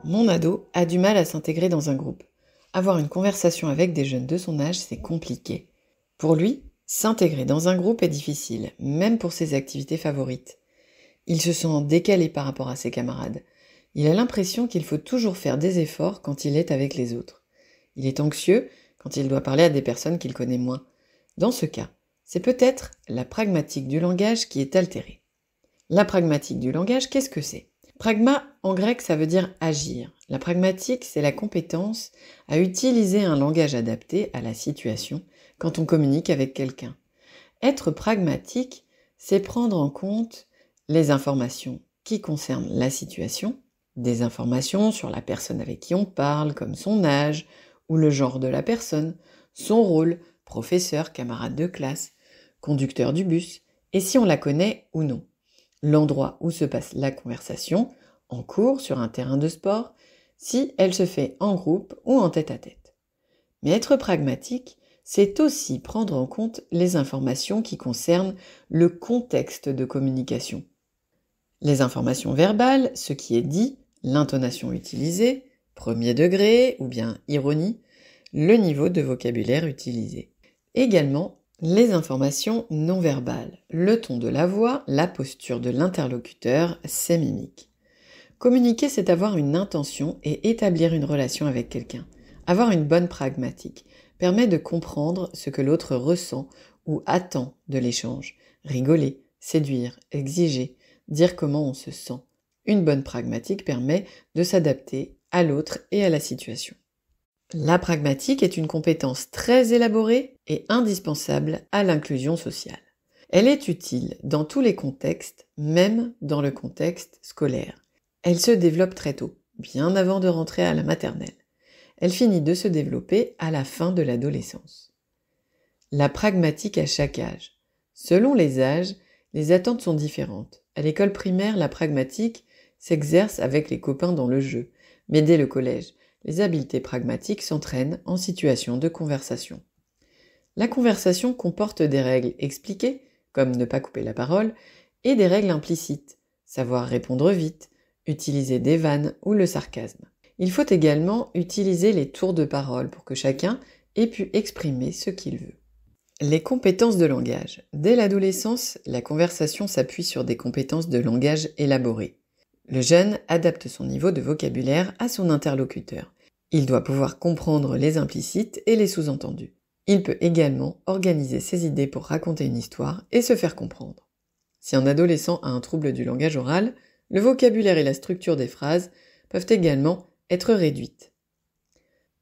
Mon ado a du mal à s'intégrer dans un groupe. Avoir une conversation avec des jeunes de son âge, c'est compliqué. Pour lui, s'intégrer dans un groupe est difficile, même pour ses activités favorites. Il se sent décalé par rapport à ses camarades. Il a l'impression qu'il faut toujours faire des efforts quand il est avec les autres. Il est anxieux quand il doit parler à des personnes qu'il connaît moins. Dans ce cas, c'est peut-être la pragmatique du langage qui est altérée. La pragmatique du langage, qu'est-ce que c'est ? Pragma, en grec, ça veut dire agir. La pragmatique, c'est la compétence à utiliser un langage adapté à la situation quand on communique avec quelqu'un. Être pragmatique, c'est prendre en compte les informations qui concernent la situation, des informations sur la personne avec qui on parle, comme son âge ou le genre de la personne, son rôle, professeur, camarade de classe, conducteur du bus, et si on la connaît ou non. L'endroit où se passe la conversation, en cours, sur un terrain de sport, si elle se fait en groupe ou en tête-à-tête. Mais être pragmatique, c'est aussi prendre en compte les informations qui concernent le contexte de communication. Les informations verbales, ce qui est dit, l'intonation utilisée, premier degré ou bien ironie, le niveau de vocabulaire utilisé. Également, les informations non verbales, le ton de la voix, la posture de l'interlocuteur, ses mimiques. Communiquer, c'est avoir une intention et établir une relation avec quelqu'un. Avoir une bonne pragmatique permet de comprendre ce que l'autre ressent ou attend de l'échange. Rigoler, séduire, exiger, dire comment on se sent. Une bonne pragmatique permet de s'adapter à l'autre et à la situation. La pragmatique est une compétence très élaborée et indispensable à l'inclusion sociale. Elle est utile dans tous les contextes, même dans le contexte scolaire. Elle se développe très tôt, bien avant de rentrer à la maternelle. Elle finit de se développer à la fin de l'adolescence. La pragmatique à chaque âge. Selon les âges, les attentes sont différentes. À l'école primaire, la pragmatique s'exerce avec les copains dans le jeu, mais dès le collège, les habiletés pragmatiques s'entraînent en situation de conversation. La conversation comporte des règles expliquées, comme ne pas couper la parole, et des règles implicites, savoir répondre vite, utiliser des vannes ou le sarcasme. Il faut également utiliser les tours de parole pour que chacun ait pu exprimer ce qu'il veut. Les compétences de langage. Dès l'adolescence, la conversation s'appuie sur des compétences de langage élaborées. Le jeune adapte son niveau de vocabulaire à son interlocuteur. Il doit pouvoir comprendre les implicites et les sous-entendus. Il peut également organiser ses idées pour raconter une histoire et se faire comprendre. Si un adolescent a un trouble du langage oral, le vocabulaire et la structure des phrases peuvent également être réduites.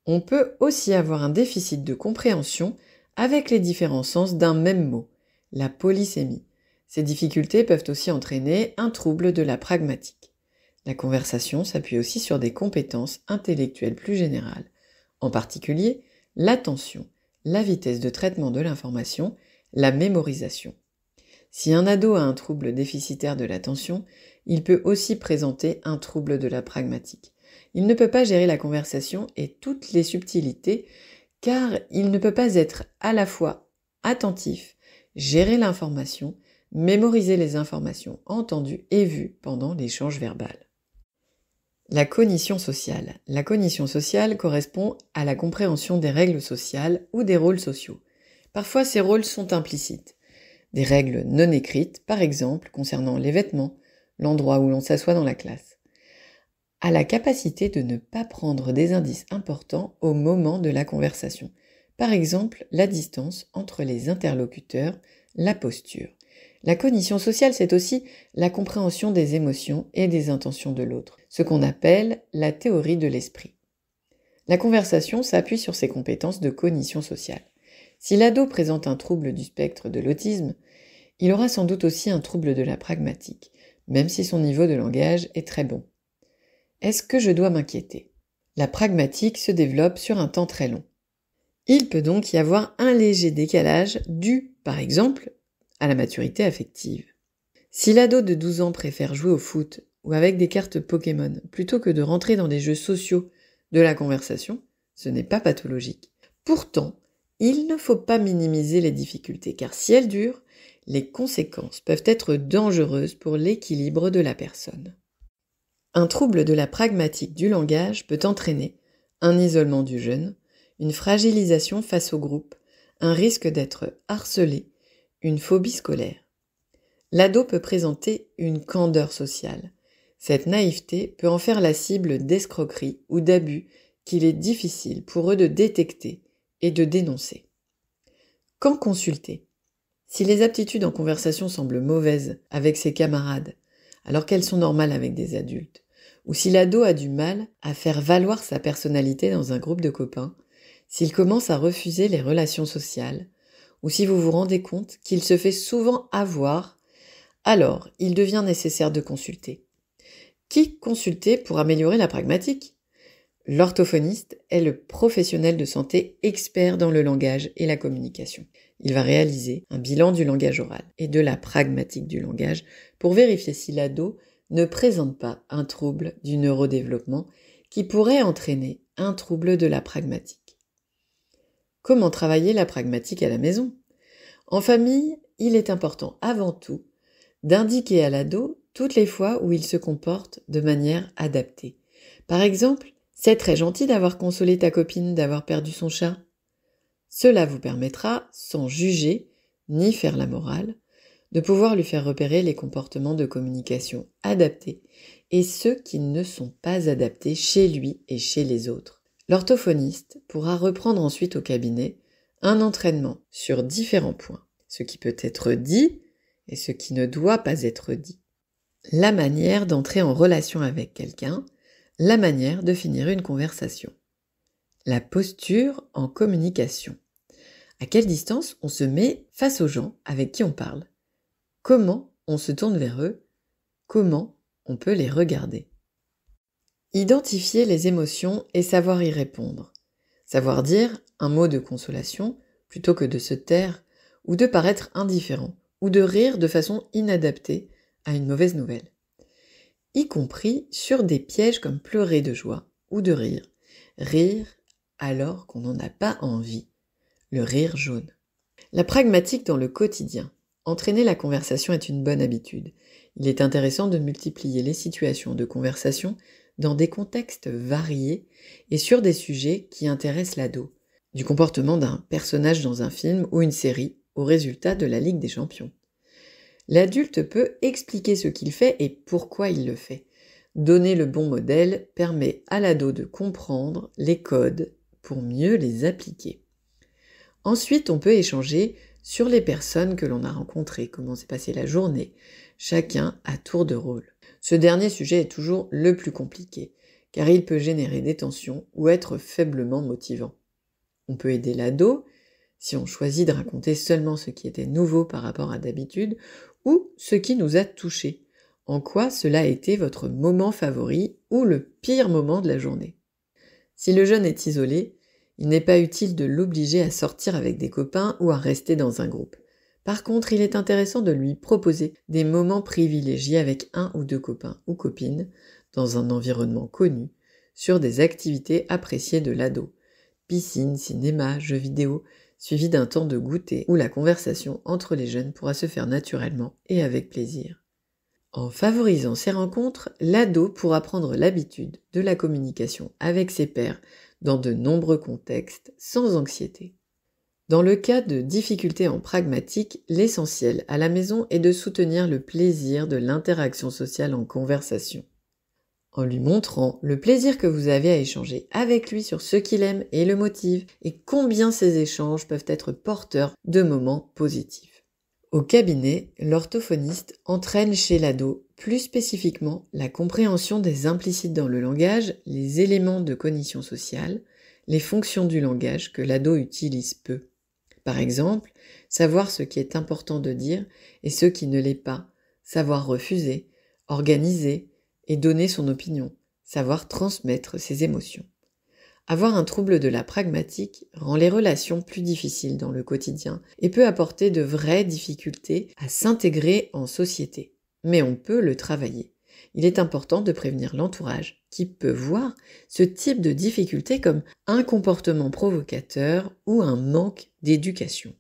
On peut aussi avoir un déficit de compréhension avec les différents sens d'un même mot, la polysémie. Ces difficultés peuvent aussi entraîner un trouble de la pragmatique. La conversation s'appuie aussi sur des compétences intellectuelles plus générales, en particulier l'attention, la vitesse de traitement de l'information, la mémorisation. Si un ado a un trouble déficitaire de l'attention, il peut aussi présenter un trouble de la pragmatique. Il ne peut pas gérer la conversation et toutes les subtilités, car il ne peut pas être à la fois attentif, gérer l'information, mémoriser les informations entendues et vues pendant l'échange verbal. La cognition sociale. La cognition sociale correspond à la compréhension des règles sociales ou des rôles sociaux. Parfois, ces rôles sont implicites. Des règles non écrites, par exemple, concernant les vêtements, l'endroit où l'on s'assoit dans la classe. À la capacité de ne pas prendre des indices importants au moment de la conversation. Par exemple, la distance entre les interlocuteurs, la posture. La cognition sociale, c'est aussi la compréhension des émotions et des intentions de l'autre, ce qu'on appelle la théorie de l'esprit. La conversation s'appuie sur ces compétences de cognition sociale. Si l'ado présente un trouble du spectre de l'autisme, il aura sans doute aussi un trouble de la pragmatique, même si son niveau de langage est très bon. Est-ce que je dois m'inquiéter ? La pragmatique se développe sur un temps très long. Il peut donc y avoir un léger décalage dû, par exemple, à la maturité affective. Si l'ado de 12 ans préfère jouer au foot ou avec des cartes Pokémon plutôt que de rentrer dans des jeux sociaux de la conversation, ce n'est pas pathologique. Pourtant, il ne faut pas minimiser les difficultés car si elles durent, les conséquences peuvent être dangereuses pour l'équilibre de la personne. Un trouble de la pragmatique du langage peut entraîner un isolement du jeune, une fragilisation face au groupe, un risque d'être harcelé, une phobie scolaire. L'ado peut présenter une candeur sociale. Cette naïveté peut en faire la cible d'escroqueries ou d'abus qu'il est difficile pour eux de détecter et de dénoncer. Quand consulter? Si les aptitudes en conversation semblent mauvaises avec ses camarades, alors qu'elles sont normales avec des adultes, ou si l'ado a du mal à faire valoir sa personnalité dans un groupe de copains, s'il commence à refuser les relations sociales, ou si vous vous rendez compte qu'il se fait souvent avoir, alors il devient nécessaire de consulter. Qui consulter pour améliorer la pragmatique? L'orthophoniste est le professionnel de santé expert dans le langage et la communication. Il va réaliser un bilan du langage oral et de la pragmatique du langage pour vérifier si l'ado ne présente pas un trouble du neurodéveloppement qui pourrait entraîner un trouble de la pragmatique. Comment travailler la pragmatique à la maison? En famille, il est important avant tout d'indiquer à l'ado toutes les fois où il se comporte de manière adaptée. Par exemple, c'est très gentil d'avoir consolé ta copine d'avoir perdu son chat. Cela vous permettra, sans juger ni faire la morale, de pouvoir lui faire repérer les comportements de communication adaptés et ceux qui ne sont pas adaptés chez lui et chez les autres. L'orthophoniste pourra reprendre ensuite au cabinet un entraînement sur différents points, ce qui peut être dit et ce qui ne doit pas être dit. La manière d'entrer en relation avec quelqu'un, la manière de finir une conversation. La posture en communication. À quelle distance on se met face aux gens avec qui on parle? Comment on se tourne vers eux? Comment on peut les regarder? Identifier les émotions et savoir y répondre. Savoir dire un mot de consolation plutôt que de se taire ou de paraître indifférent ou de rire de façon inadaptée à une mauvaise nouvelle. Y compris sur des pièges comme pleurer de joie ou de rire. Rire alors qu'on n'en a pas envie. Le rire jaune. La pragmatique dans le quotidien. Entraîner la conversation est une bonne habitude. Il est intéressant de multiplier les situations de conversation dans des contextes variés et sur des sujets qui intéressent l'ado. Du comportement d'un personnage dans un film ou une série au résultat de la Ligue des Champions. L'adulte peut expliquer ce qu'il fait et pourquoi il le fait. Donner le bon modèle permet à l'ado de comprendre les codes pour mieux les appliquer. Ensuite, on peut échanger sur les personnes que l'on a rencontrées, comment s'est passée la journée, chacun à tour de rôle. Ce dernier sujet est toujours le plus compliqué, car il peut générer des tensions ou être faiblement motivant. On peut aider l'ado si on choisit de raconter seulement ce qui était nouveau par rapport à d'habitude ou ce qui nous a touchés. En quoi cela a été votre moment favori ou le pire moment de la journée. Si le jeune est isolé, il n'est pas utile de l'obliger à sortir avec des copains ou à rester dans un groupe. Par contre, il est intéressant de lui proposer des moments privilégiés avec un ou deux copains ou copines, dans un environnement connu, sur des activités appréciées de l'ado. Piscine, cinéma, jeux vidéo, suivi d'un temps de goûter où la conversation entre les jeunes pourra se faire naturellement et avec plaisir. En favorisant ces rencontres, l'ado pourra prendre l'habitude de la communication avec ses pairs dans de nombreux contextes sans anxiété. Dans le cas de difficultés en pragmatique, l'essentiel à la maison est de soutenir le plaisir de l'interaction sociale en conversation. En lui montrant le plaisir que vous avez à échanger avec lui sur ce qu'il aime et le motive, et combien ces échanges peuvent être porteurs de moments positifs. Au cabinet, l'orthophoniste entraîne chez l'ado plus spécifiquement la compréhension des implicites dans le langage, les éléments de cognition sociale, les fonctions du langage que l'ado utilise peu. Par exemple, savoir ce qui est important de dire et ce qui ne l'est pas, savoir refuser, organiser et donner son opinion, savoir transmettre ses émotions. Avoir un trouble de la pragmatique rend les relations plus difficiles dans le quotidien et peut apporter de vraies difficultés à s'intégrer en société. Mais on peut le travailler. Il est important de prévenir l'entourage qui peut voir ce type de difficulté comme un comportement provocateur ou un manque d'éducation.